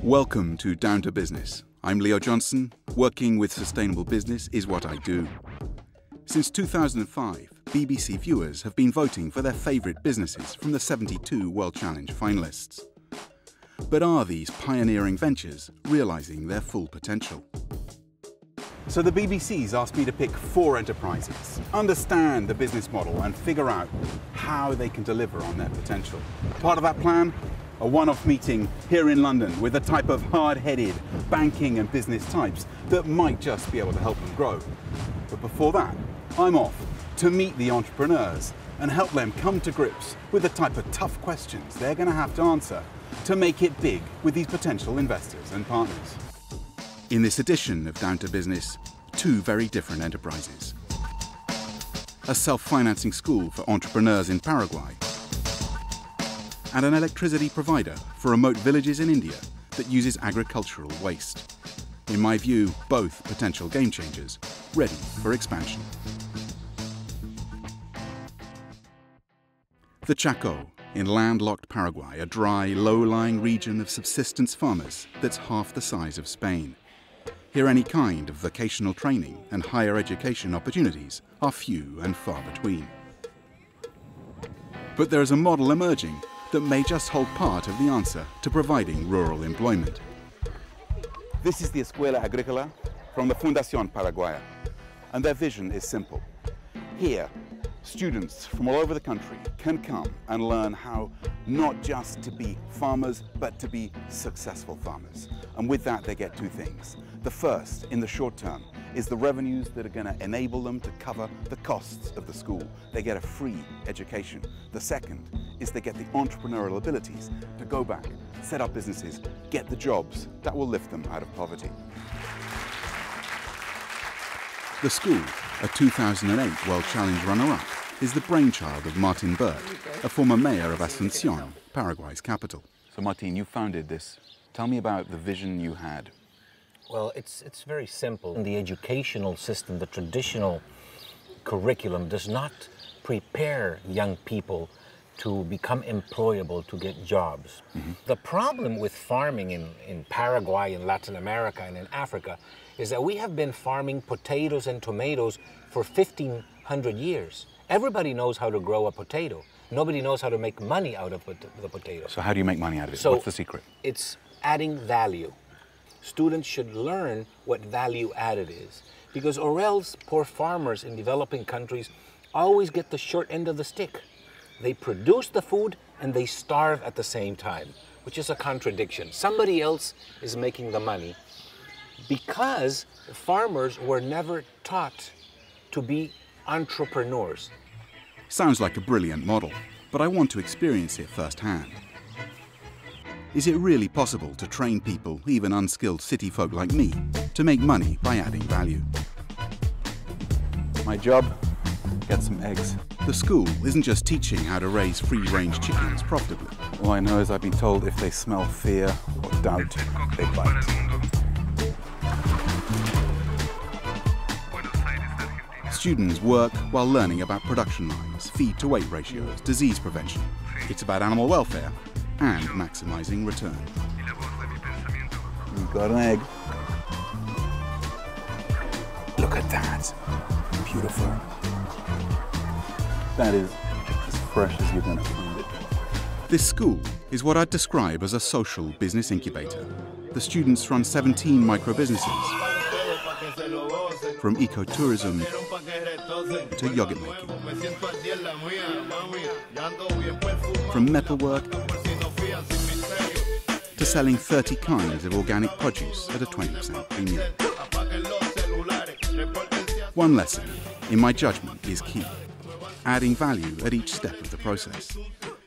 Welcome to Down to Business. I'm Leo Johnson. Working with sustainable business is what I do. Since 2005, BBC viewers have been voting for their favourite businesses from the 72 World Challenge finalists. But are these pioneering ventures realising their full potential? So the BBC's asked me to pick 4 enterprises, understand the business model and figure out how they can deliver on their potential. Part of that plan? A one-off meeting here in London with a type of hard-headed banking and business types that might just be able to help them grow. But before that, I'm off to meet the entrepreneurs and help them come to grips with the type of tough questions they're going to have to answer to make it big with these potential investors and partners. In this edition of Down to Business, 2 very different enterprises. A self-financing school for entrepreneurs in Paraguay, and an electricity provider for remote villages in India that uses agricultural waste. In my view, both potential game changers, ready for expansion. The Chaco, in landlocked Paraguay, a dry, low-lying region of subsistence farmers that's half the size of Spain. Here any kind of vocational training and higher education opportunities are few and far between. But there is a model emerging that may just hold part of the answer to providing rural employment. This is the Escuela Agricola from the Fundación Paraguaya, and their vision is simple. Here, students from all over the country can come and learn how not just to be farmers, but to be successful farmers. And with that, they get 2 things. The first, in the short term, is the revenues that are going to enable them to cover the costs of the school. They get a free education. The second is they get the entrepreneurial abilities to go back, set up businesses, get the jobs that will lift them out of poverty. The school, a 2008 World Challenge runner-up, is the brainchild of Martin Burt, a former Mayor of Asuncion, Paraguay's capital. So Martin, you founded this. Tell me about the vision you had. Well, it's very simple. The educational system, the traditional curriculum does not prepare young people to become employable, to get jobs. The problem with farming in Paraguay, in Latin America, and in Africa is that we have been farming potatoes and tomatoes for 1,500 years. Everybody knows how to grow a potato. Nobody knows how to make money out of the potato. So how do you make money out of it? What's the secret? It's adding value. Students should learn what value added is, because or else poor farmers in developing countries always get the short end of the stick. They produce the food and they starve at the same time, which is a contradiction. Somebody else is making the money because farmers were never taught to be entrepreneurs. Sounds like a brilliant model, but I want to experience it firsthand. Is it really possible to train people, even unskilled city folk like me, to make money by adding value? My job? Get some eggs. The school isn't just teaching how to raise free-range chickens profitably. All I know is I've been told if they smell fear or doubt, they bite. Students work while learning about production lines, feed-to-weight ratios, disease prevention. It's about animal welfare and maximizing return. You've got an egg. Look at that. Beautiful. That is as fresh as you're going to find it. This school is what I'd describe as a social business incubator. The students run 17 micro-businesses, from ecotourism to yogurt making, from metalwork to selling 30 kinds of organic produce at a 20% premium. One lesson, in my judgment, is key: adding value at each step of the process.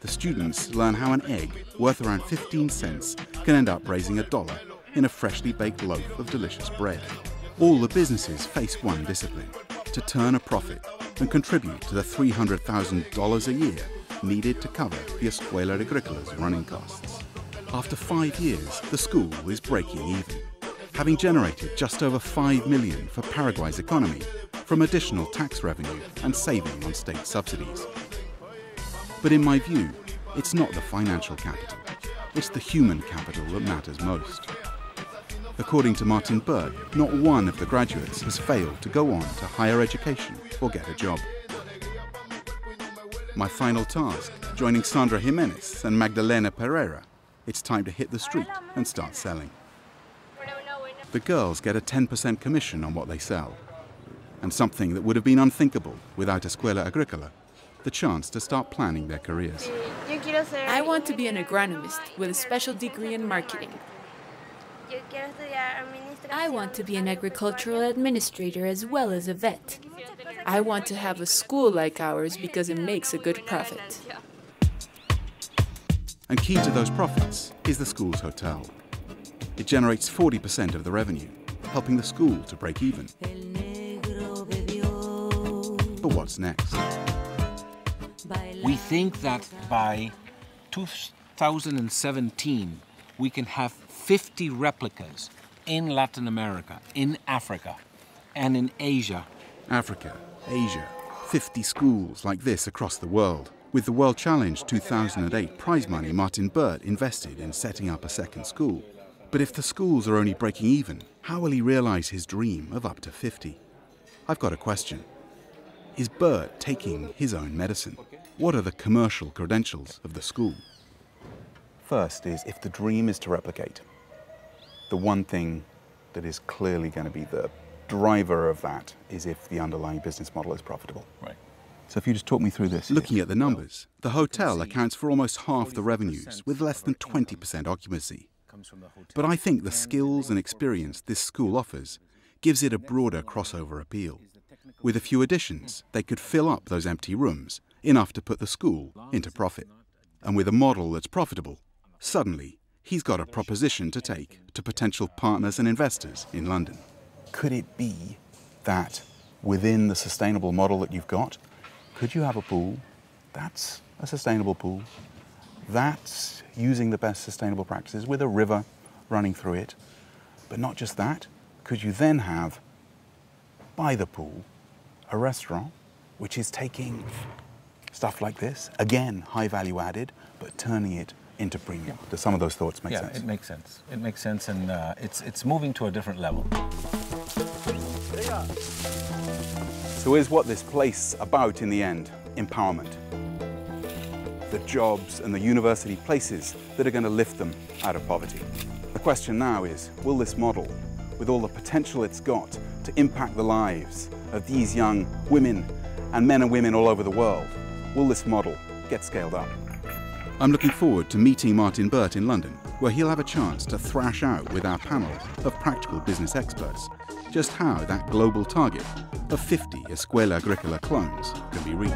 The students learn how an egg worth around 15 cents can end up raising $1 in a freshly baked loaf of delicious bread. All the businesses face one discipline: to turn a profit and contribute to the $300,000 a year needed to cover the Escuela Agricola's running costs. After 5 years, the school is breaking even, having generated just over $5 million for Paraguay's economy from additional tax revenue and saving on state subsidies. But in my view, it's not the financial capital. it's the human capital that matters most. According to Martin Burt, not one of the graduates has failed to go on to higher education or get a job. My final task, joining Sandra Jimenez and Magdalena Pereira, it's time to hit the street and start selling. The girls get a 10% commission on what they sell, and something that would have been unthinkable without Escuela Agricola, the chance to start planning their careers. I want to be an agronomist with a special degree in marketing. I want to be an agricultural administrator as well as a vet. I want to have a school like ours because it makes a good profit. And key to those profits is the school's hotel. It generates 40% of the revenue, helping the school to break even. But what's next? We think that by 2017, we can have 50 replicas in Latin America, in Africa, and in Asia. Africa, Asia, 50 schools like this across the world. With the World Challenge 2008 prize money Martin Burt invested in setting up a second school. But if the schools are only breaking even, how will he realize his dream of up to 50? I've got a question. Is Burt taking his own medicine? What are the commercial credentials of the school? First is, if the dream is to replicate, the one thing that is clearly going to be the driver of that is if the underlying business model is profitable. Right. So if you just talk me through this. Looking at the numbers, the hotel accounts for almost half the revenues with less than 20% occupancy. But I think the skills and experience this school offers gives it a broader crossover appeal. With a few additions, they could fill up those empty rooms, enough to put the school into profit. And with a model that's profitable, suddenly he's got a proposition to take to potential partners and investors in London. Could it be that within the sustainable model that you've got, could you have a pool that's a sustainable pool, that's using the best sustainable practices with a river running through it? But not just that, could you then have, by the pool, a restaurant which is taking stuff like this, again, high value added, but turning it into premium? Do some of those thoughts make sense? Yeah, it makes sense. It makes sense, and it's moving to a different level. So is what this place about in the end? Empowerment. The jobs and the university places that are going to lift them out of poverty. The question now is, will this model, with all the potential it's got to impact the lives of these young women and men and women all over the world, will this model get scaled up? I'm looking forward to meeting Martin Burt in London, where he'll have a chance to thrash out with our panel of practical business experts just how that global target of 50 Escuela Agricola clones can be reached.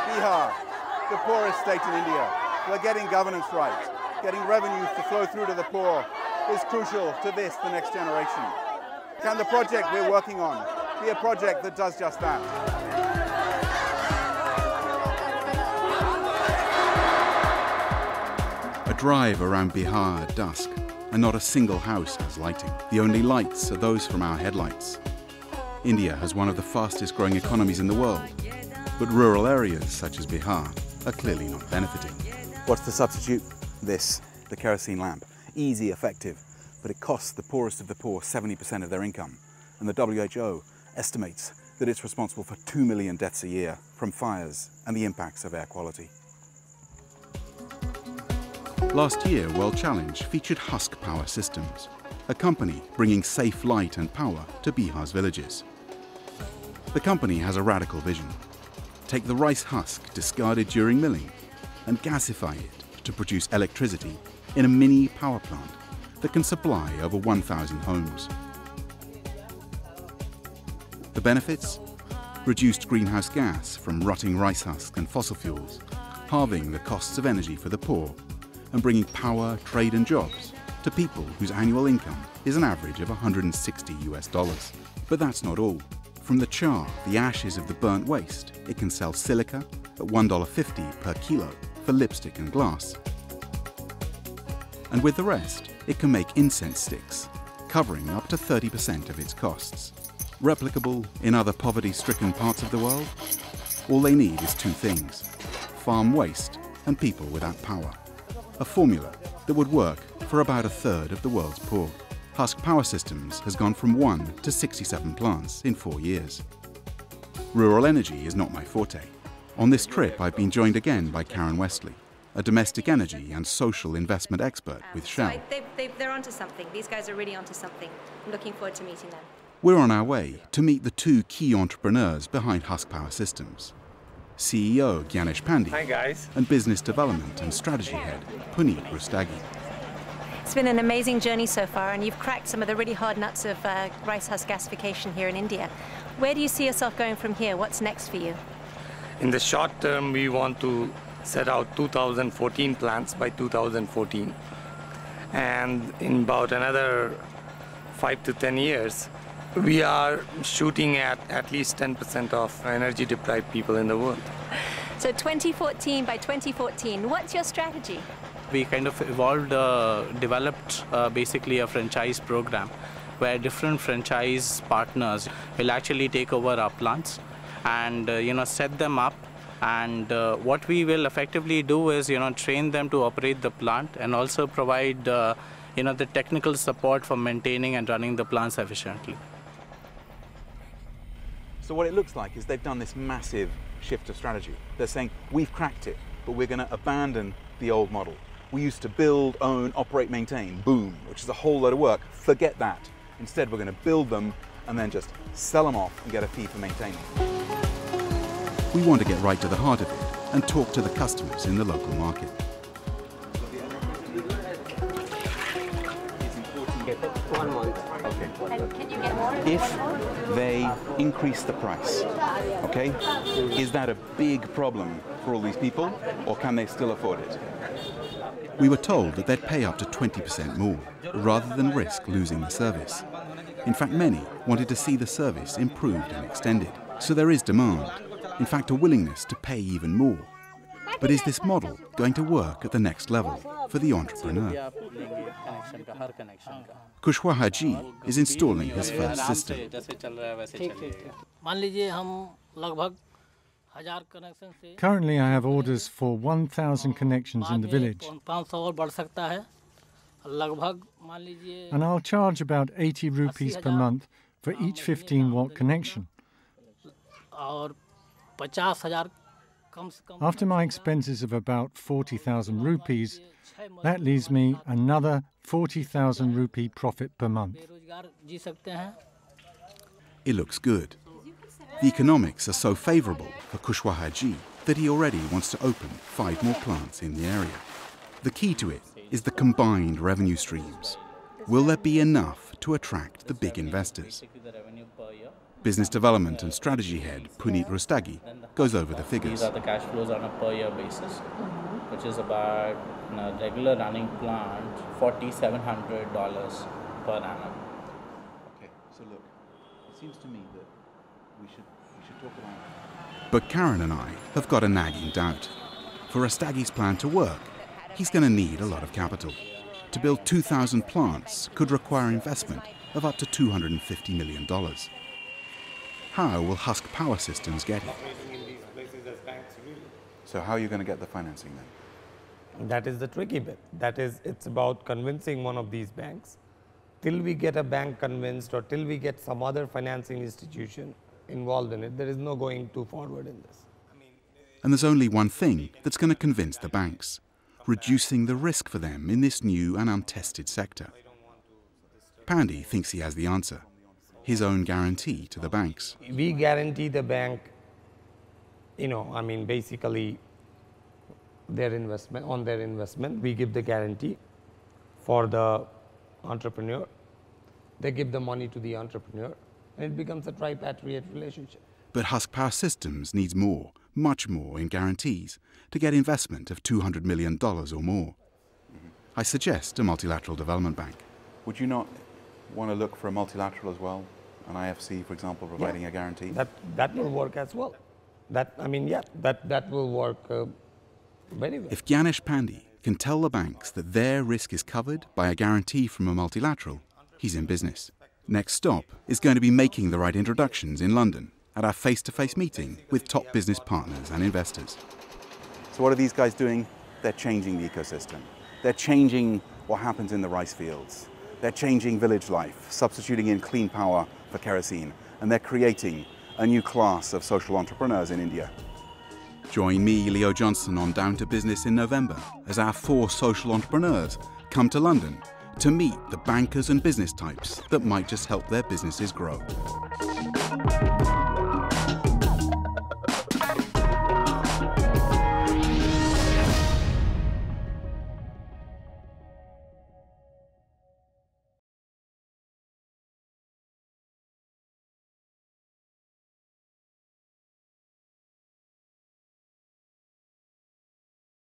Bihar, the poorest state in India, where getting governance right, getting revenues to flow through to the poor is crucial to this, the next generation. Can the project we're working on be a project that does just that? A drive around Bihar at dusk, and not a single house has lighting. The only lights are those from our headlights. India has one of the fastest growing economies in the world, but rural areas such as Bihar are clearly not benefiting. What's the substitute? This, the kerosene lamp. Easy, effective, but it costs the poorest of the poor 70% of their income, and the WHO estimates that it's responsible for 2 million deaths a year from fires and the impacts of air quality. Last year, World Challenge featured Husk Power Systems, a company bringing safe light and power to Bihar's villages. The company has a radical vision. Take the rice husk discarded during milling and gasify it to produce electricity in a mini power plant that can supply over 1,000 homes. The benefits? Reduced greenhouse gas from rotting rice husks and fossil fuels, halving the costs of energy for the poor, and bringing power, trade and jobs to people whose annual income is an average of $160. But that's not all. From the char, the ashes of the burnt waste, it can sell silica at $1.50 per kilo for lipstick and glass. And with the rest, it can make incense sticks, covering up to 30% of its costs. Replicable in other poverty-stricken parts of the world? All they need is two things: farm waste and people without power. A formula that would work for about a third of the world's poor. Husk Power Systems has gone from 1 to 67 plants in 4 years. Rural energy is not my forte. On this trip, I've been joined again by Karen Westley, a domestic energy and social investment expert with Shell. They're onto something. These guys are really onto something. I'm looking forward to meeting them. We're on our way to meet the two key entrepreneurs behind Husk Power Systems: CEO Ganesh Pandey. Hi guys. And Business Development and Strategy Head Puneet Rustagi. It's been an amazing journey so far, and you've cracked some of the really hard nuts of rice husk gasification here in India. Where do you see yourself going from here? What's next for you? In the short term, we want to set out 2014 plants by 2014. And in about another 5 to 10 years, we are shooting at least 10% of energy deprived people in the world. So 2014 by 2014, what's your strategy? We kind of developed basically a franchise program where different franchise partners will actually take over our plants and set them up. And what we will effectively do is train them to operate the plant and also provide the technical support for maintaining and running the plants efficiently. So what it looks like is they've done this massive shift of strategy. They're saying, we've cracked it, but we're going to abandon the old model. We used to build, own, operate, maintain, boom, which is a whole load of work. Forget that. Instead, we're going to build them and then just sell them off and get a fee for maintaining. We want to get right to the heart of it and talk to the customers in the local market. If they increase the price, okay, is that a big problem for all these people, or can they still afford it? We were told that they'd pay up to 20% more, rather than risk losing the service. In fact, many wanted to see the service improved and extended. So there is demand, in fact a willingness to pay even more. But is this model going to work at the next level for the entrepreneur? Kushwaha Ji is installing his first system. Currently, I have orders for 1,000 connections in the village. And I'll charge about 80 rupees per month for each 15-watt connection. After my expenses of about 40,000 rupees, that leaves me another 40,000 rupee profit per month. It looks good. The economics are so favourable for Kushwaha Ji that he already wants to open 5 more plants in the area. The key to it is the combined revenue streams. Will there be enough to attract the big investors? Business Development and Strategy Head Puneet Rustagi goes over the figures. These are the cash flows on a per year basis, which is about, in a regular running plant, $4,700 per annum. Okay, so look, it seems to me that we should talk about it. But Karen and I have got a nagging doubt. For Rustagi's plan to work, he's going to need a lot of capital. To build 2,000 plants could require investment of up to $250 million. How will Husk Power Systems get it? So how are you going to get the financing then? That is the tricky bit. It's about convincing one of these banks. Till we get a bank convinced or till we get some other financing institution involved in it, there is no going too forward in this. And there's only one thing that's going to convince the banks: reducing the risk for them in this new and untested sector. Pandey thinks he has the answer: his own guarantee to the banks. We guarantee the bank, basically their investment, on their investment. We give the guarantee for the entrepreneur. They give the money to the entrepreneur, and it becomes a tripartite relationship. But Husk Power Systems needs more, much more in guarantees to get investment of $200 million or more. I suggest a multilateral development bank. Would you not want to look for a multilateral as well? An IFC, for example, providing a guarantee? That will work as well. That will work very well. If Ganesh Pandey can tell the banks that their risk is covered by a guarantee from a multilateral, he's in business. Next stop is going to be making the right introductions in London at our face-to-face meeting with top business partners and investors. So what are these guys doing? They're changing the ecosystem. They're changing what happens in the rice fields. They're changing village life, substituting in clean power for kerosene, and they're creating a new class of social entrepreneurs in India. Join me, Leo Johnson, on Down to Business in November as our 4 social entrepreneurs come to London to meet the bankers and business types that might just help their businesses grow.